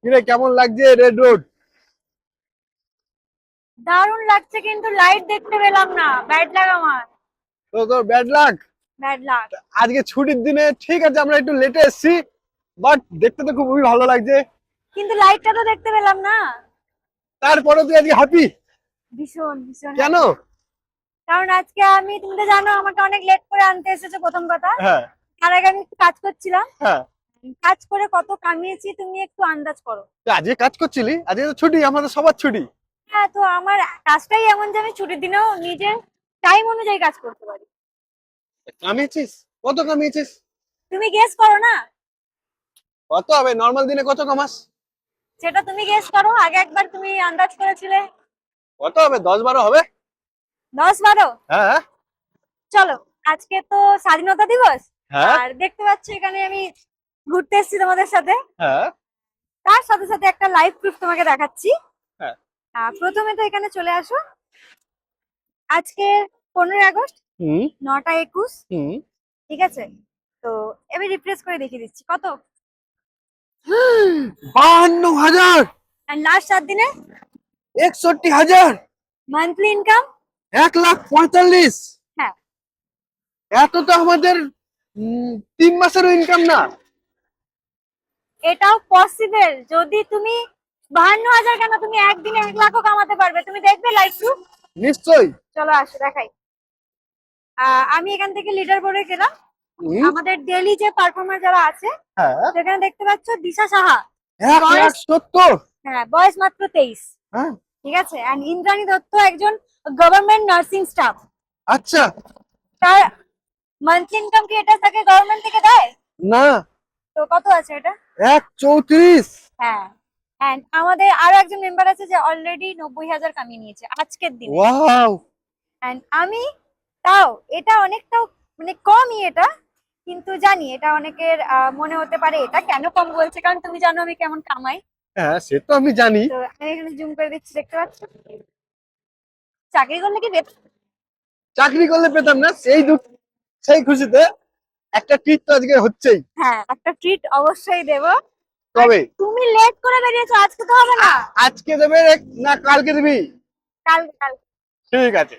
কিরে কেমন লাগছে রেড রোড? দারুণ লাগছে কিন্তু লাইট দেখতে পেলাম না, ব্যাড লাগ আমার। তো তোর ব্যাড লাক। ব্যাড লাগ। আজকে ছুটির দিনে ঠিক আছে আমরা একটু লেটে এসেছি, বাট দেখতে তো খুবই ভালো লাগছে। কিন্তু লাইটটা তো দেখতে পেলাম না। তারপরে তুই আজকে হ্যাপি ভীষণ ভীষণ কেন? happy। কারণ আজকে তুমি তো জানো আমাকে অনেক লেট করে আনতে এসেছো প্রথম কথা। হ্যাঁ তার আগে আমি একটু কাজ করছিলাম। হ্যাঁ। কাজ করে কত কামিয়েছি তুমি একটু আন্দাজ করো। তুই আজকে কাজ করছিলি? আজকে তো ছুটি, আমাদের সবার ছুটি। হ্যাঁ, তো আমার কাজটাই এমন যে আমি ছুটির দিনেও নিজের টাইম অনুযায়ী কাজ করতে পারি। কামিয়েছিস? কত কামিয়েছিস? তুমি গেস করো না। কত হবে নর্মাল দিনে, কত কামাস? সেটা তুমি গেস করো, আগে একবার তুমি আন্দাজ করেছিলে। কত হবে, 10-12 হবে? 10-12? হ্যাঁ চলো। আজকে তো স্বাধীনতা দিবস। হ্যাঁ আর দেখতে পাচ্ছ এখানে আমি ঘুরতে এসেছি তোমাদের সাথে। হ্যাঁ তার সাথে সাথে একটা লাইভ প্রুফ তোমাকে দেখাচ্ছি। হ্যাঁ। প্রথমে তো এখানে চলে আসো। আজকে 15ই আগস্ট, হুম 9টা 21। হুম। ঠিক আছে, তো এবার রিফ্রেশ করে দেখিয়ে দিচ্ছি কত। 52,000। আর লাস্ট 7 দিনে 61,000। Monthly income. 1,45,000। হ্যাঁ, এত তো আমাদের 3 মাসেরও ইনকাম না। এটাও পসিবল যদি তুমি 52,000 কেন, তুমি একদিনে 1 লাখও কামাতে পারবে। তুমি দেখবে লাইভ প্রুফ। নিশ্চয়ই। চলো আসো দেখাই। আমি এখান থেকে লিডার বোর্ডে গেলাম। হুম, আমাদের ডেলি যে পারফর্মার যারা আছে, হ্যাঁ। সেখানে দেখতে পাচ্ছ দিশা সাহা। 1,70,000। হ্যাঁ, বয়স মাত্র 23। হ্যাঁ। ঠিক আছে, এন্ড ইন্দ্রাণী দত্ত একজন গভর্নমেন্ট নার্সিং স্টাফ। আচ্ছা। তার মান্থলি ইনকাম কি এটা তাকে গভর্নমেন্ট থেকে দেয়? না। তো কত আছে এটা? 1,34,000। হ্যাঁ, এন্ড আমাদের আরো একজন মেম্বার আছে যে অলরেডি 90,000 কামিয়ে নিয়েছে আজকের দিনে। ওয়াও। এন্ড আমি, তাও এটা অনেকটাও মানে কমই এটা, কিন্তু জানি এটা অনেকের মনে হতে পারে এটা কেন কম বলছে, কারণ তুমি জানো আমি কেমন কামাই। হ্যাঁ সে তো আমি জানি। তো আমি এখানে জুম করে দিচ্ছি, দেখতে পাচ্ছ। চাকরি করলে কি বেতন? চাকরি করলে পেতাম না, সেই খুশিতে একটা ট্রিট তো আজকে হচ্ছেই। হ্যাঁ, একটা ট্রিট অবশ্যই দেব। আর তবে তুমি লেট করে বেরিয়েছো, আজকে তো হবে না। আজকে দেবে না কালকে দিবি? কালকে কালকে। ঠিক আছে।